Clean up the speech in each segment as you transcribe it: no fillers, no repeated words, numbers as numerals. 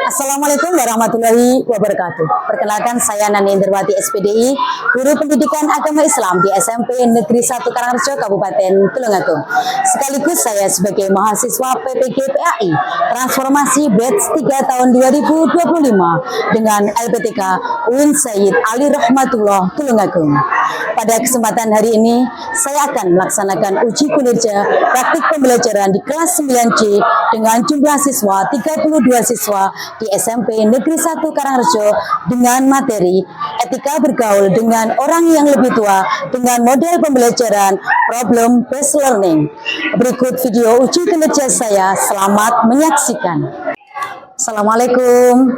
Assalamualaikum warahmatullahi wabarakatuh. Perkenalkan, saya Nani Inderwati SPDI, Guru Pendidikan Agama Islam di SMP Negeri 1 Karangrejo, Kabupaten Tulungagung. Sekaligus saya sebagai mahasiswa PPG PAI Transformasi Batch 3 tahun 2025 dengan LPTK UIN Sayyid Ali Rahmatullah Tulungagung. Pada kesempatan hari ini, saya akan melaksanakan uji kinerja praktik pembelajaran di kelas 9C dengan jumlah siswa 32 siswa di SMP Negeri 1 Karangrejo dengan materi etika bergaul dengan orang yang lebih tua dengan model pembelajaran problem based learning. Berikut video uji kinerja saya, selamat menyaksikan. Assalamualaikum.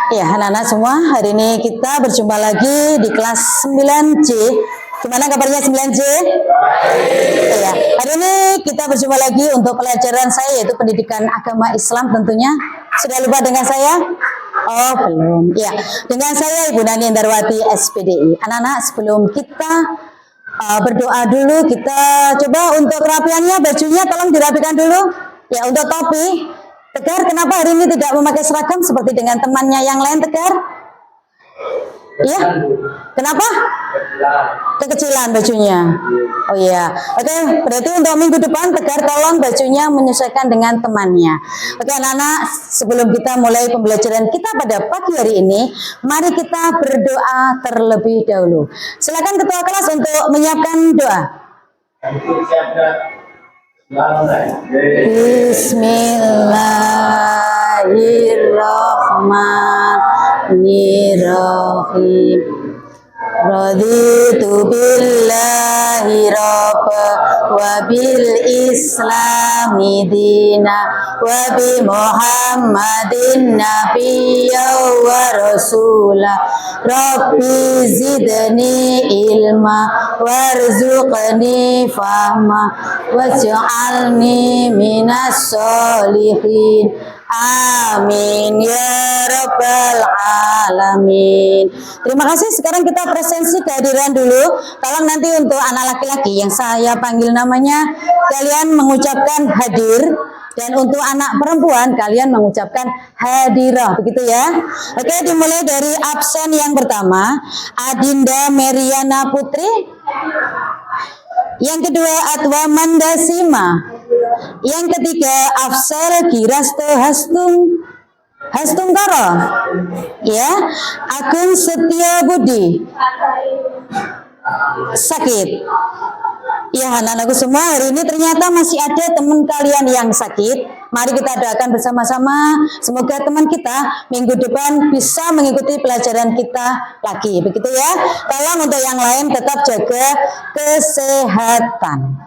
Ya, anak-anak semua, hari ini kita berjumpa lagi di kelas 9C. Gimana kabarnya 9C? Ya, hari ini kita berjumpa lagi untuk pelajaran saya, yaitu pendidikan agama Islam tentunya. Sudah lupa dengan saya? Oh, belum. Ya, dengan saya Ibu Nani Inderwati SPDI. Anak-anak, sebelum kita berdoa dulu, kita coba untuk kerapiannya, bajunya tolong dirapikan dulu. Ya, untuk topi. Tegar, kenapa hari ini tidak memakai seragam seperti dengan temannya yang lain, Tegar? Iya? Kenapa? Kekecilan bajunya. Oh iya. Oke, berarti untuk minggu depan Tegar tolong bajunya menyesuaikan dengan temannya. Oke, anak-anak, sebelum kita mulai pembelajaran kita pada pagi hari ini, mari kita berdoa terlebih dahulu. Silakan ketua kelas untuk menyiapkan doa. Bismillahirrahmanirrahim. Raditu billahi rabba wa bil islami dina wa bi muhammadin nabiyya wa rasula. Rabbi zidni ilma warzuqni fahma waj'alni minas solihin. Amin ya rabbal alamin. Terima kasih. Sekarang kita presensi kehadiran dulu. Tolong nanti untuk anak laki-laki yang saya panggil namanya, kalian mengucapkan hadir. Dan untuk anak perempuan, kalian mengucapkan hadirah, begitu ya. Oke, dimulai dari absen yang pertama, Adinda Meriana Putri. Yang kedua, Atwa Mandasima. Yang ketiga, Afsal Girasto Hastungkara. Ya, Agung Setia Budi. Sakit. Ya, anak-anakku semua, hari ini ternyata masih ada teman kalian yang sakit. Mari kita doakan bersama-sama, semoga teman kita minggu depan bisa mengikuti pelajaran kita lagi, begitu ya. Tolong untuk yang lain tetap jaga kesehatan.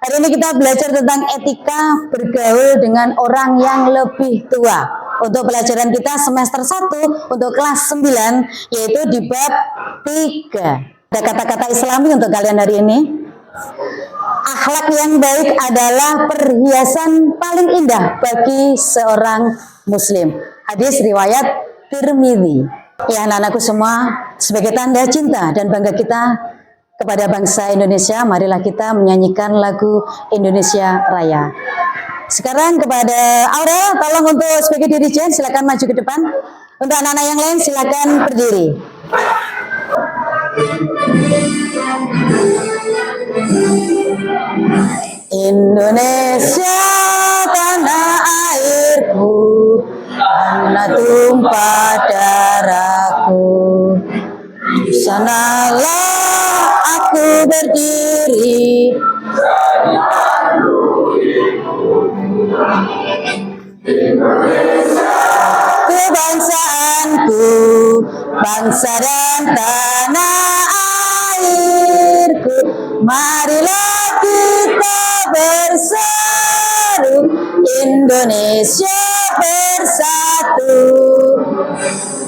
Hari ini kita belajar tentang etika bergaul dengan orang yang lebih tua. Untuk pelajaran kita semester 1 untuk kelas 9, yaitu di bab 3. Ada kata-kata Islami untuk kalian hari ini. Akhlak yang baik adalah perhiasan paling indah bagi seorang muslim. Hadis riwayat Tirmidzi. Ya, anak-anakku semua, sebagai tanda cinta dan bangga kita kepada bangsa Indonesia, marilah kita menyanyikan lagu Indonesia Raya. Sekarang kepada Aurel, tolong untuk sebagai dirijen silakan maju ke depan. Untuk anak-anak yang lain silakan berdiri. Indonesia tanah airku, tanah tumpah darahku. Di sanalah aku berdiri. Kebangsaanku, bangsa dan tanah airku, marilah kita berseru, Indonesia bersatu.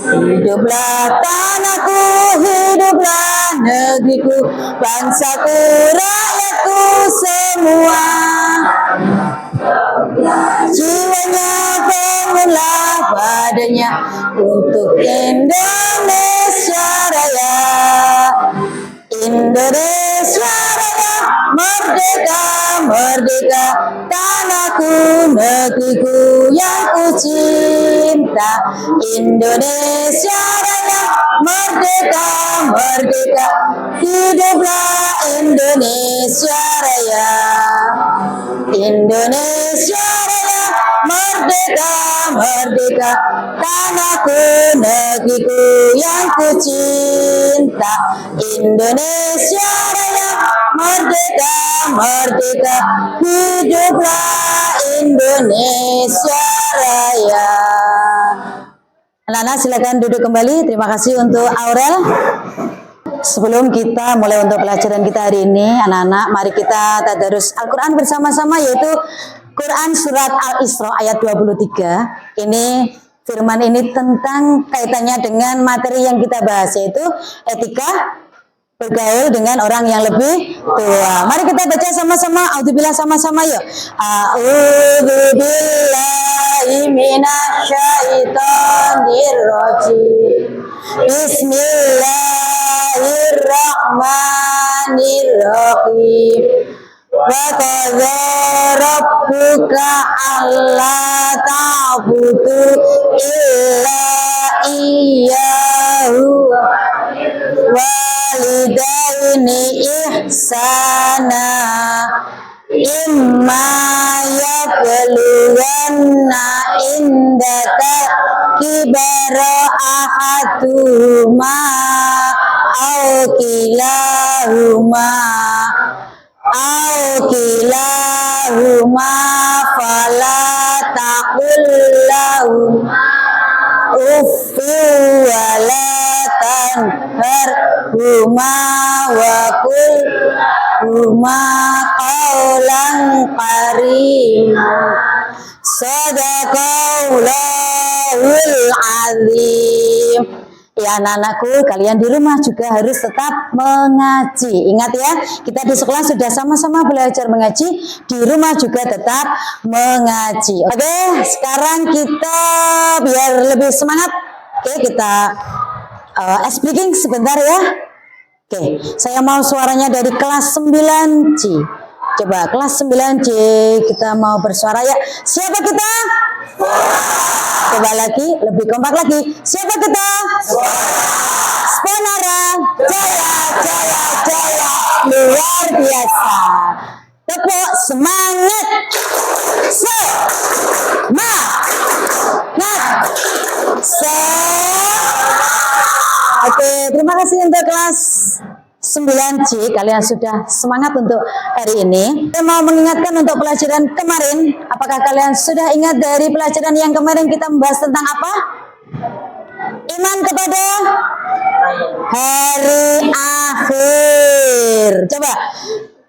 Hiduplah tanahku, hiduplah negeriku, bangsaku, rakyatku semua. Jiwanya bangunlah padanya untuk Indonesia Raya. Indonesia Raya, merdeka, merdeka, tanahku, negeriku yang ku cinta. Indonesia Raya, merdeka, merdeka, hiduplah Indonesia Raya. Indonesia Raya, merdeka, merdeka, tanahku, negeriku yang ku cinta. Indonesia Raya, merdeka, merdeka, hiduplah Indonesia Raya. Anak-anak silakan duduk kembali. Terima kasih untuk Aurel. Sebelum kita mulai untuk pelajaran kita hari ini, anak-anak, mari kita tadarus Al-Quran bersama-sama, yaitu Quran Surat Al-Isra ayat 23. Ini firman ini tentang kaitannya dengan materi yang kita bahas, yaitu etika bergaul dengan orang yang lebih tua. Mari kita baca sama-sama. Auzubillah sama-sama yuk. A'udzubillahi minasyaitonirrajim. Bismillahirrahmanirrahim. Wa qadza rabbuka alla ta'budu illa iyyahu walidaini ihsana imma yablughanna indaka kibara ahaduhuma au kilahuma fala taqul lahuma uffi wala tanharhuma wa qul huma qawlan karima. Sadaqallahul azim. Ya anak-anakku, kalian di rumah juga harus tetap mengaji. Ingat ya, kita di sekolah sudah sama-sama belajar mengaji, di rumah juga tetap mengaji. Oke, sekarang kita biar lebih semangat. Oke, kita speaking sebentar ya. Oke, saya mau suaranya dari kelas 9C. Coba kelas 9C kita mau bersuara ya. Siapa kita? Coba lagi, lebih kompak lagi. Siapa kita? Sponara. Jaya, jaya, jaya. Luar biasa. Tepuk semangat. Semangat. Oke, terima kasih untuk kelas 9C, kalian sudah semangat untuk hari ini. Saya mau mengingatkan untuk pelajaran kemarin. Apakah kalian sudah ingat dari pelajaran yang kemarin kita membahas tentang apa? Iman kepada hari akhir. Coba,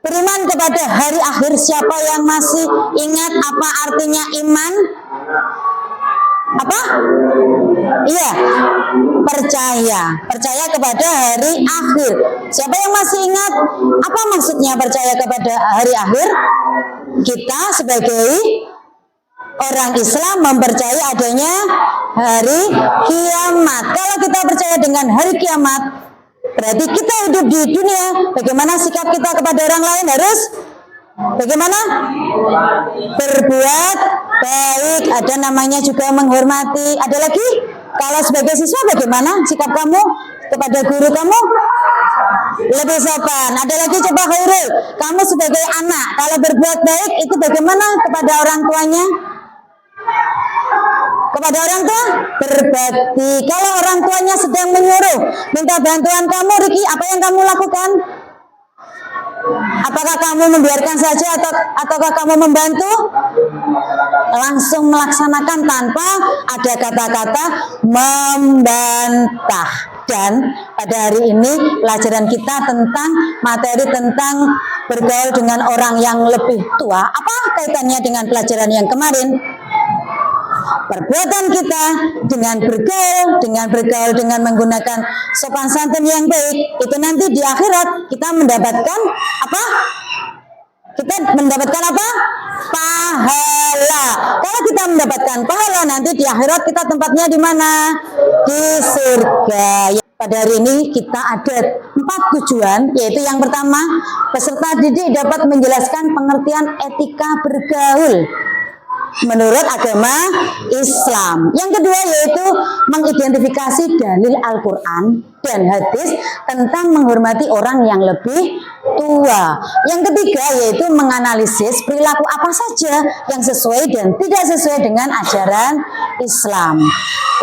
beriman kepada hari akhir. Siapa yang masih ingat apa artinya iman? Apa? Iya, percaya kepada hari akhir. Siapa yang masih ingat apa maksudnya percaya kepada hari akhir? Kita sebagai orang Islam mempercayai adanya hari kiamat. Kalau kita percaya dengan hari kiamat, berarti kita hidup di dunia. Bagaimana sikap kita kepada orang lain? Harus bagaimana? Berbuat baik. Ada namanya juga menghormati. Ada lagi? Kalau sebagai siswa bagaimana sikap kamu kepada guru kamu? Lebih sopan. Ada lagi coba Khairul. Kamu sebagai anak, kalau berbuat baik itu bagaimana kepada orang tuanya? Kepada orang tua berbakti. Kalau orang tuanya sedang menyuruh minta bantuan kamu, Riki, apa yang kamu lakukan? Apakah kamu membiarkan saja ataukah kamu membantu? Langsung melaksanakan tanpa ada kata-kata membantah. Dan pada hari ini pelajaran kita tentang materi tentang bergaul dengan orang yang lebih tua. Apa kaitannya dengan pelajaran yang kemarin? Perbuatan kita dengan bergaul dengan menggunakan sopan santun yang baik, itu nanti di akhirat kita mendapatkan apa? Kita mendapatkan apa? Pahala. Kalau kita mendapatkan pahala nanti di akhirat kita tempatnya di mana? Di surga. pada hari ini kita ada 4 tujuan, yaitu yang pertama, peserta didik dapat menjelaskan pengertian etika bergaul menurut agama Islam. Yang kedua yaitu mengidentifikasi dalil Al-Quran dan hadis tentang menghormati orang yang lebih tua. Yang ketiga yaitu menganalisis perilaku apa saja yang sesuai dan tidak sesuai dengan ajaran Islam.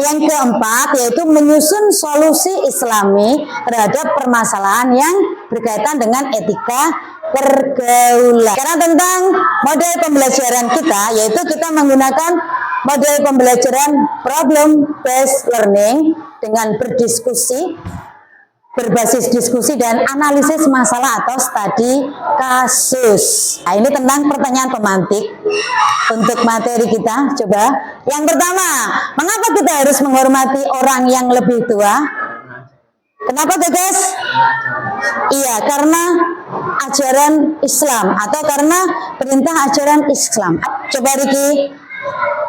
Yang keempat yaitu menyusun solusi Islami terhadap permasalahan yang berkaitan dengan etika pergaulan. Karena tentang model pembelajaran kita, yaitu kita menggunakan model pembelajaran problem based learning dengan berdiskusi, berbasis diskusi dan analisis masalah atau studi kasus. Nah, ini tentang pertanyaan pemantik untuk materi kita. Coba yang pertama, mengapa kita harus menghormati orang yang lebih tua? Kenapa guys? Iya, karena ajaran Islam atau karena perintah ajaran Islam. Coba Riki,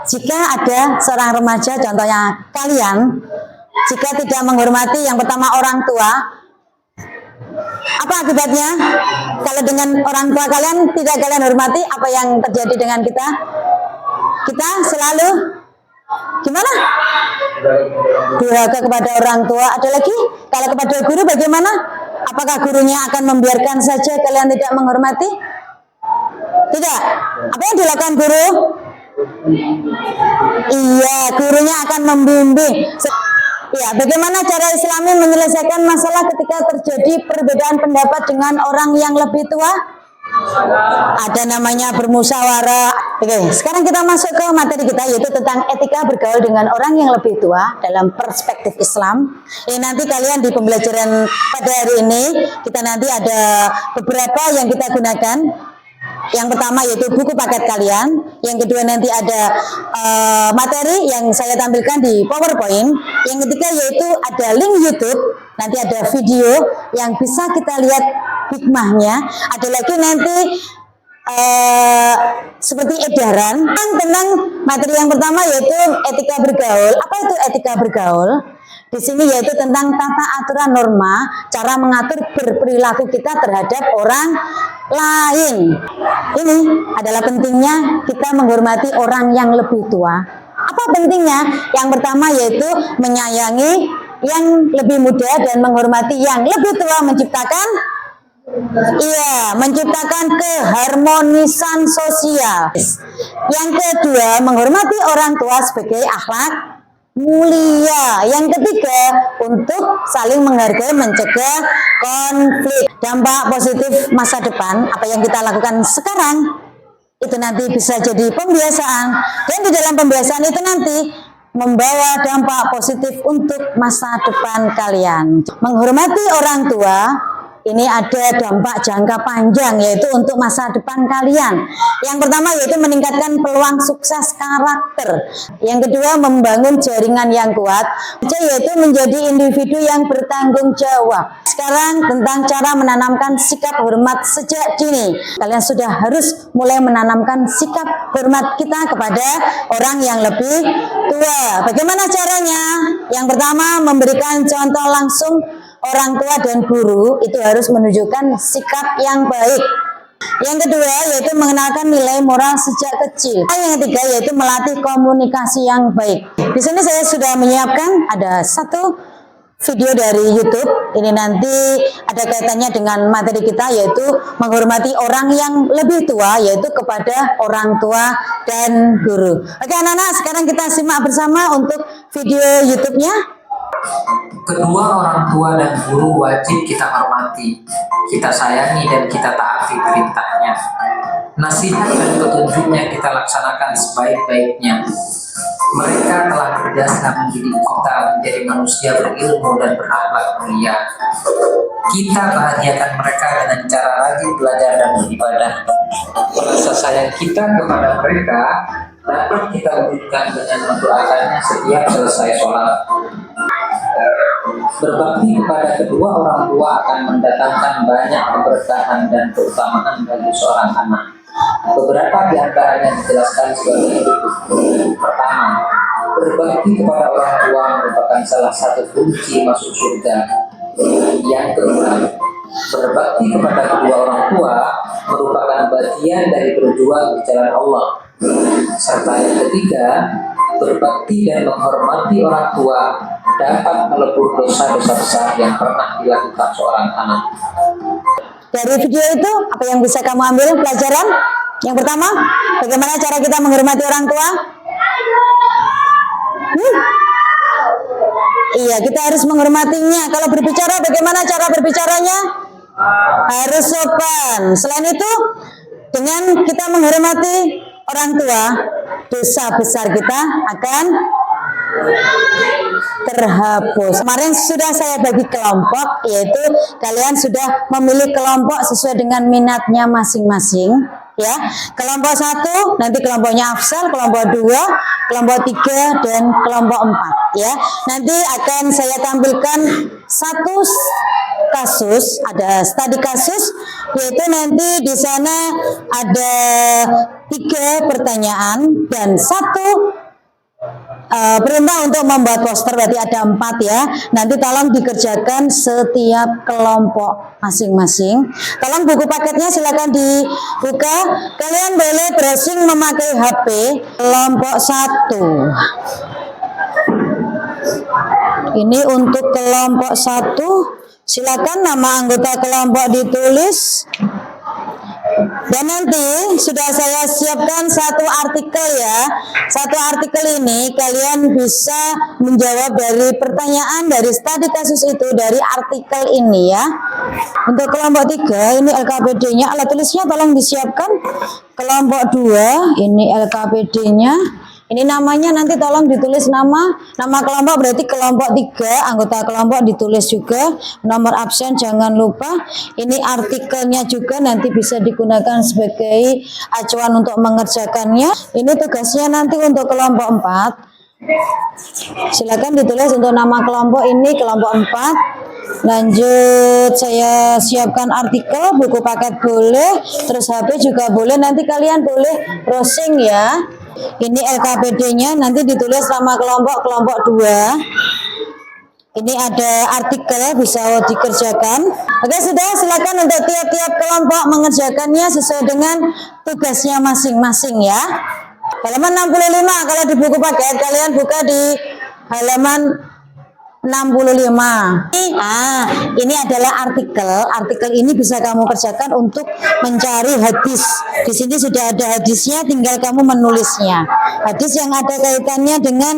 jika ada seorang remaja, contohnya kalian, jika tidak menghormati yang pertama orang tua, apa akibatnya? Kalau dengan orang tua kalian tidak kalian hormati, apa yang terjadi dengan kita? Kita selalu gimana? Durhaka kepada orang tua. Ada lagi? Kalau kepada guru bagaimana? Apakah gurunya akan membiarkan saja kalian tidak menghormati? Tidak. Apa yang dilakukan guru? Iya, gurunya akan membimbing. Ya, bagaimana cara Islami menyelesaikan masalah ketika terjadi perbedaan pendapat dengan orang yang lebih tua? Ada namanya bermusyawarah. Oke, sekarang kita masuk ke materi kita, yaitu tentang etika bergaul dengan orang yang lebih tua dalam perspektif Islam. Ini nanti kalian di pembelajaran pada hari ini kita nanti ada beberapa yang kita gunakan. Yang pertama yaitu buku paket kalian. Yang kedua nanti ada materi yang saya tampilkan di PowerPoint. Yang ketiga yaitu ada link YouTube. Nanti ada video yang bisa kita lihat hikmahnya. Ada lagi nanti seperti edaran tentang materi yang pertama yaitu etika bergaul. Apa itu etika bergaul? Di sini yaitu tentang tata aturan norma, cara mengatur berperilaku kita terhadap orang lain. Ini adalah pentingnya kita menghormati orang yang lebih tua. Apa pentingnya? Yang pertama yaitu menyayangi yang lebih muda dan menghormati yang lebih tua, menciptakan keharmonisan sosial. Yang kedua, menghormati orang tua sebagai akhlak mulia. Yang ketiga, untuk saling menghargai, mencegah konflik. Dampak positif masa depan, apa yang kita lakukan sekarang itu nanti bisa jadi pembiasaan, dan di dalam pembiasaan itu nanti membawa dampak positif untuk masa depan kalian. Menghormati orang tua ini ada dampak jangka panjang, yaitu untuk masa depan kalian. Yang pertama yaitu meningkatkan peluang sukses karakter. Yang kedua membangun jaringan yang kuat, yaitu menjadi individu yang bertanggung jawab. Sekarang tentang cara menanamkan sikap hormat sejak dini. Kalian sudah harus mulai menanamkan sikap hormat kita kepada orang yang lebih tua. Bagaimana caranya? Yang pertama memberikan contoh langsung. Orang tua dan guru itu harus menunjukkan sikap yang baik. Yang kedua yaitu mengenalkan nilai moral sejak kecil. Yang ketiga yaitu melatih komunikasi yang baik. Di sini saya sudah menyiapkan ada satu video dari YouTube. Ini nanti ada kaitannya dengan materi kita, yaitu menghormati orang yang lebih tua, yaitu kepada orang tua dan guru. Oke anak-anak, sekarang kita simak bersama untuk video YouTube-nya. Kedua orang tua dan guru wajib kita hormati, kita sayangi dan kita taati perintahnya. Nasihat dan petunjuknya kita laksanakan sebaik-baiknya. Mereka telah berjasa mendidik kita menjadi manusia berilmu dan berakhlak mulia. Kita bahagiakan mereka dengan cara rajin belajar dan beribadah. Rasa sayang kita kepada mereka dapat kita wujudkan dengan mendoakannya setiap selesai sholat. Berbakti kepada kedua orang tua akan mendatangkan banyak keberkahan dan keutamaan bagi seorang anak. Beberapa di antaranya dijelaskan sebagai berikut. Pertama, Berbakti kepada orang tua merupakan salah satu kunci masuk surga. Yang kedua, berbakti kepada kedua orang tua merupakan bagian dari berjuang di jalan Allah. Serta yang ketiga, berbakti dan menghormati orang tua dapat melebur dosa-dosa besar yang pernah dilakukan seorang anak. Dari video itu, apa yang bisa kamu ambil pelajaran? Yang pertama, bagaimana cara kita menghormati orang tua? Iya, kita harus menghormatinya. Kalau berbicara, bagaimana cara berbicaranya? Harus sopan. Selain itu, dengan kita menghormati orang tua, dosa besar kita akan terhapus. Kemarin sudah saya bagi kelompok, yaitu kalian sudah memilih kelompok sesuai dengan minatnya masing-masing. Ya, kelompok 1 nanti kelompoknya Afsal, kelompok 2, kelompok 3 dan kelompok 4. Ya, nanti akan saya tampilkan satu kasus, ada studi kasus, yaitu nanti di sana ada 3 pertanyaan dan 1 perintah untuk membuat poster, berarti ada 4 ya. Nanti tolong dikerjakan setiap kelompok masing-masing. Tolong buku paketnya silakan dibuka. Kalian boleh browsing memakai HP kelompok 1. Ini untuk kelompok 1. Silakan nama anggota kelompok ditulis. Dan nanti sudah saya siapkan satu artikel ya. Satu artikel ini kalian bisa menjawab dari pertanyaan dari studi kasus itu dari artikel ini ya. Untuk kelompok 3 ini LKPD-nya, alat tulisnya tolong disiapkan. Kelompok 2 ini LKPD-nya. Ini namanya nanti tolong ditulis nama kelompok, berarti kelompok 3, anggota kelompok ditulis juga, nomor absen jangan lupa. Ini artikelnya juga nanti bisa digunakan sebagai acuan untuk mengerjakannya. Ini tugasnya nanti untuk kelompok 4. Silakan ditulis untuk nama kelompok ini, kelompok 4. Lanjut, saya siapkan artikel, buku paket boleh, terus HP juga boleh, nanti kalian boleh browsing ya. Ini LKPD-nya, nanti ditulis nama kelompok 2. Ini ada artikel, bisa dikerjakan. Oke, sudah, silakan untuk tiap-tiap kelompok mengerjakannya sesuai dengan tugasnya masing-masing ya. Halaman 65, kalau di buku paket kalian buka di halaman 65. Ini adalah artikel. Artikel ini bisa kamu kerjakan untuk mencari hadis. Di sini sudah ada hadisnya, tinggal kamu menulisnya. Hadis yang ada kaitannya dengan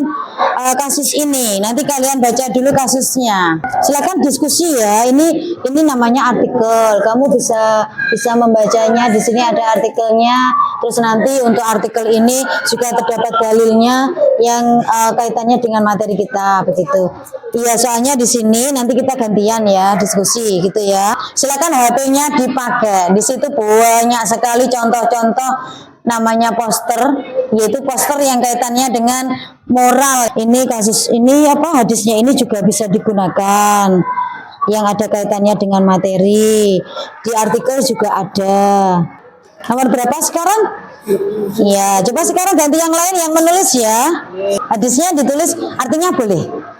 kasus ini. Nanti kalian baca dulu kasusnya. Silakan diskusi ya. Ini namanya artikel. Kamu bisa membacanya. Di sini ada artikelnya. Terus nanti untuk artikel ini juga terdapat dalilnya yang kaitannya dengan materi kita, begitu. Iya, soalnya di sini nanti kita gantian ya, diskusi gitu ya. Silakan HP-nya dipakai. Di situ banyak sekali contoh-contoh namanya poster, yaitu poster yang kaitannya dengan moral. Ini kasus ini hadisnya ini juga bisa digunakan. Yang ada kaitannya dengan materi. Di artikel juga ada. Nomor berapa sekarang? Ya, coba sekarang ganti yang lain yang menulis ya. Hadisnya ditulis artinya boleh.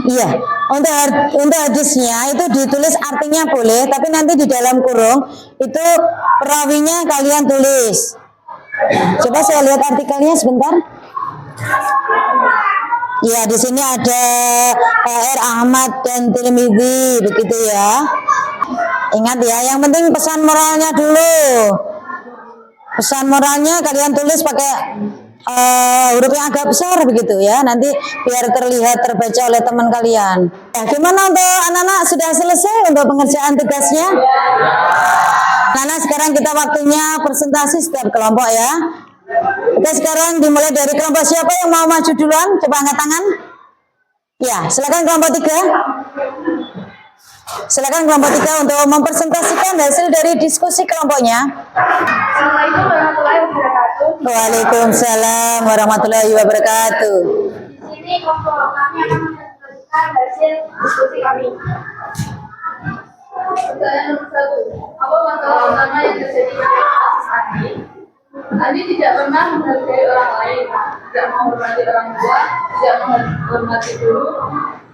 Iya, untuk hadisnya itu ditulis artinya boleh, tapi nanti di dalam kurung itu perawinya kalian tulis. Coba saya lihat artikelnya sebentar. Ya, di sini ada R. Ahmad dan Tirmidzi, begitu ya. Ingat ya, yang penting pesan moralnya dulu. Pesan moralnya kalian tulis pakai huruf yang agak besar begitu ya, nanti biar terlihat terbaca oleh teman kalian. Ya, gimana untuk anak-anak, sudah selesai untuk pengerjaan tugasnya? Anak-anak, sekarang kita waktunya presentasi setiap kelompok ya. Oke, sekarang dimulai dari kelompok siapa yang mau maju duluan? Coba angkat tangan. Ya, silakan kelompok 3. Silakan kelompok 3 untuk mempresentasikan hasil dari diskusi kelompoknya. Assalamualaikum warahmatullahi wabarakatuh. Waalaikumsalam warahmatullahi wabarakatuh. Di sini kelompok kami akan mempresentasikan hasil diskusi kami. Pertanyaan nomor 1. Apa masalah utama yang terjadi pada kasus Andi? Andi tidak pernah menghargai orang lain, tidak menghormati orang tua, tidak menghormati guru.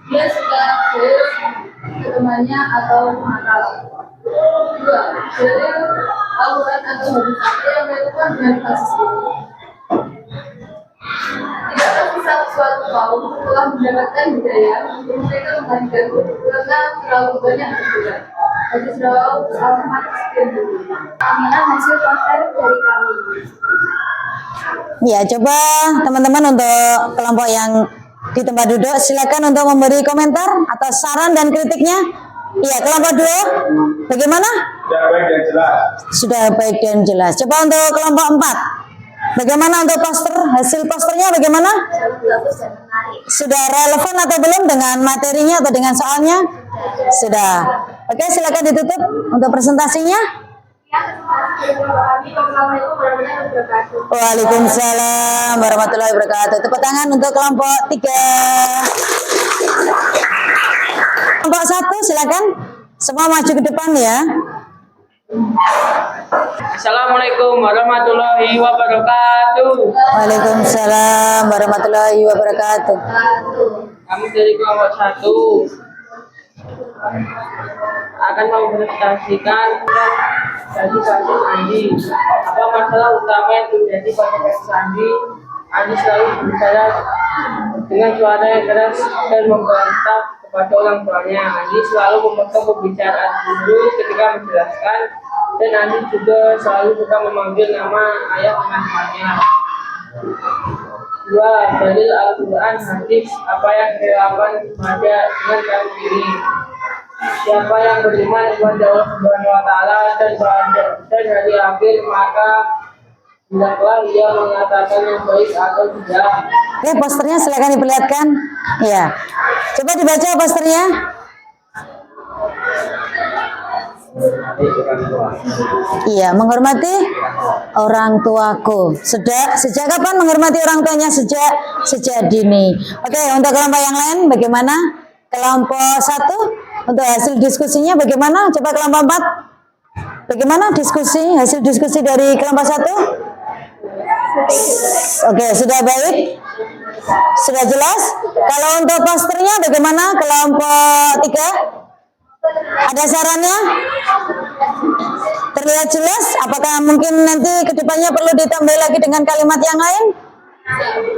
Dia suka dalil ke temannya atau nakal. 2. Dalil Al-Quran atau hadis yang relevan dengan kasus ini. Tidakkah bisa suatu kaum telah mendapatkan hidayah untuk mereka menghentikan karena terlalu banyak aturan. Hadis rawal Ahmad bin Aminah hasil pasar dari kami. Ya, coba teman-teman untuk kelompok yang di tempat duduk silakan untuk memberi komentar atau saran dan kritiknya. Iya, kelompok 2 bagaimana? Sudah baik dan jelas. Sudah baik dan jelas. Coba untuk kelompok 4 bagaimana untuk poster? Hasil posternya bagaimana? Bagus dan menarik. Sudah relevan atau belum dengan materinya atau dengan soalnya? Sudah. Oke, silakan ditutup untuk presentasinya. Assalamualaikum warahmatullahi wabarakatuh. Waalaikumsalam warahmatullahi wabarakatuh. Tepuk tangan untuk kelompok 3. Kelompok 1 silakan. Semua maju ke depan ya. Assalamualaikum warahmatullahi wabarakatuh. Waalaikumsalam warahmatullahi wabarakatuh. Kami dari kelompok 1 akan mempresentasikan dari kasus Andi. Apa masalah utama yang terjadi pada kasus Andi? Andi selalu berbicara dengan suara yang keras dan membantah kepada orang tuanya. Andi selalu memotong pembicaraan guru ketika menjelaskan, dan Andi juga selalu suka memanggil nama ayah dengan namanya. 2. Dalil Al-Quran hadis apa yang relevan pada dengan kasus ini. Siapa yang beriman kepada Allah Subhanahu wa taala dan hari akhir, maka hendaklah ia mengatakan yang baik atau tidak. Oke, posternya silakan diperlihatkan. Ya. Coba dibaca posternya. Iya, menghormati orang tuaku. Sejak kapan menghormati orang tuanya? Sejak dini. Oke, untuk kelompok yang lain bagaimana? Kelompok 1 untuk hasil diskusinya bagaimana? Coba kelompok 4. Bagaimana hasil diskusi dari kelompok 1? Oke, sudah baik. Sudah jelas. Kalau untuk posternya bagaimana? Kelompok 3? Ada sarannya? Terlihat jelas? Apakah mungkin nanti kedepannya perlu ditambah lagi dengan kalimat yang lain?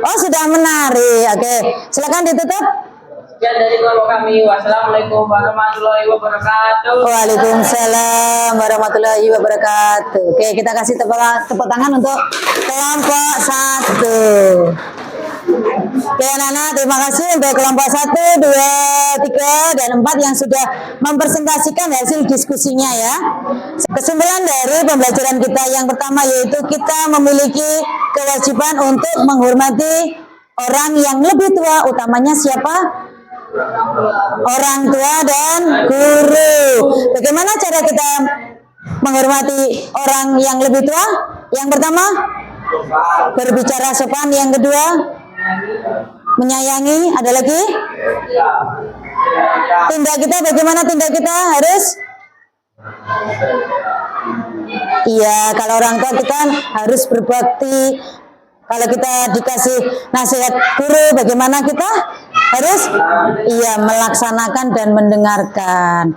Oh, sudah menarik. Oke, silakan ditutup. Sekian dari kelompok kami. Wassalamualaikum warahmatullahi wabarakatuh. Waalaikumsalam warahmatullahi wabarakatuh. Oke, kita kasih tepuk tangan untuk kelompok 1. Oke anak-anak, terima kasih untuk kelompok 1, 2, 3, dan 4 yang sudah mempresentasikan hasil diskusinya ya. Kesimpulan dari pembelajaran kita yang pertama yaitu kita memiliki kewajiban untuk menghormati orang yang lebih tua, utamanya siapa? Orang tua dan guru. Bagaimana cara kita menghormati orang yang lebih tua? Yang pertama, berbicara sopan. Yang kedua, menyayangi. Ada lagi? Tindak kita, bagaimana tindak kita? Harus? Iya, kalau orang tua kita harus berbakti. Kalau kita dikasih nasihat guru, bagaimana kita? Harus? Iya, melaksanakan dan mendengarkan.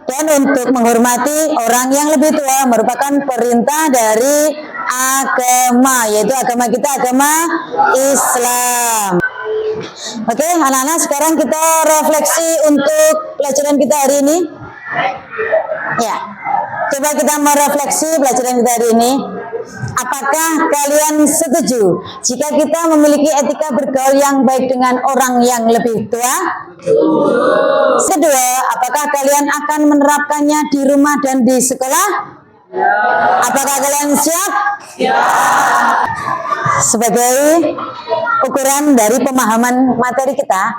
Dan untuk menghormati orang yang lebih tua merupakan perintah dari agama, yaitu agama kita, agama Islam. Oke, anak-anak, sekarang kita refleksi untuk pelajaran kita hari ini. Ya, coba kita merefleksi pelajaran kita hari ini. Apakah kalian setuju jika kita memiliki etika bergaul yang baik dengan orang yang lebih tua? Kedua, apakah kalian akan menerapkannya di rumah dan di sekolah? Apakah kalian siap? Sebagai ukuran dari pemahaman materi kita,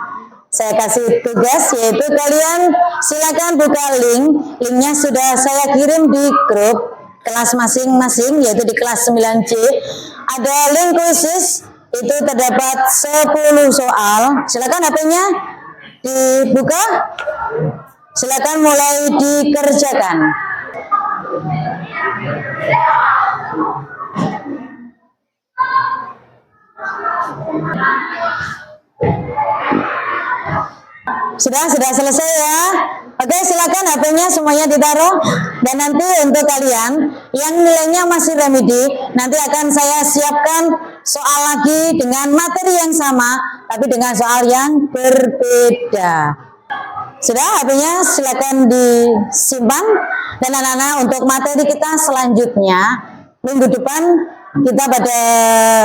saya kasih tugas yaitu kalian silakan buka linknya sudah saya kirim di grup kelas masing-masing, yaitu di kelas 9C. Ada link khusus, itu terdapat 10 soal. Silakan HP-nya dibuka, silakan mulai dikerjakan. Sudah selesai ya. Oke, silakan HP-nya semuanya ditaruh. Dan nanti untuk kalian yang nilainya masih remedi, nanti akan saya siapkan soal lagi dengan materi yang sama, tapi dengan soal yang berbeda. Sudah, HP-nya silakan disimpan. Dan anak-anak, untuk materi kita selanjutnya minggu depan, kita pada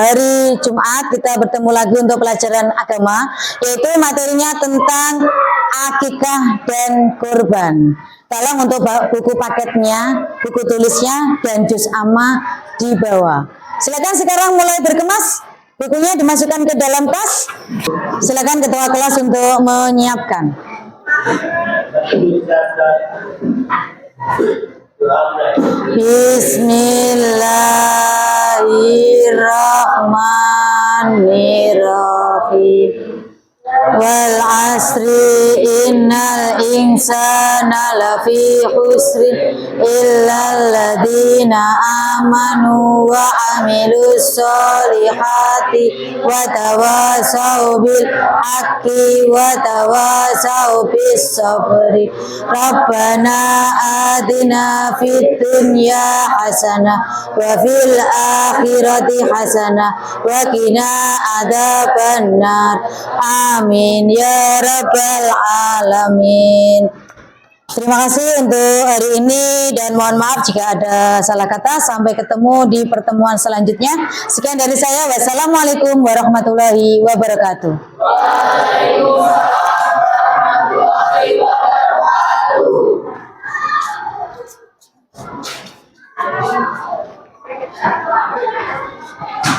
hari Jumat kita bertemu lagi untuk pelajaran agama, yaitu materinya tentang akikah dan kurban. Tolong untuk buku paketnya, buku tulisnya, dan juz amma di bawah. Silakan sekarang mulai berkemas, bukunya dimasukkan ke dalam tas. Silakan ketua kelas untuk menyiapkan. Bismillahirrahmanirrahim. Wal asri innal insana lafi khusrin illal ladzina amanu wa amilus solihati wa tawasau bil haqqi wa tawasau bis sabri. Rabbana atina fid dunya hasanah wa fil akhirati hasanah wa qina adzabannar. Amin ya rabbal alamin. Terima kasih untuk hari ini dan mohon maaf jika ada salah kata. Sampai ketemu di pertemuan selanjutnya. Sekian dari saya. Wassalamualaikum warahmatullahi wabarakatuh.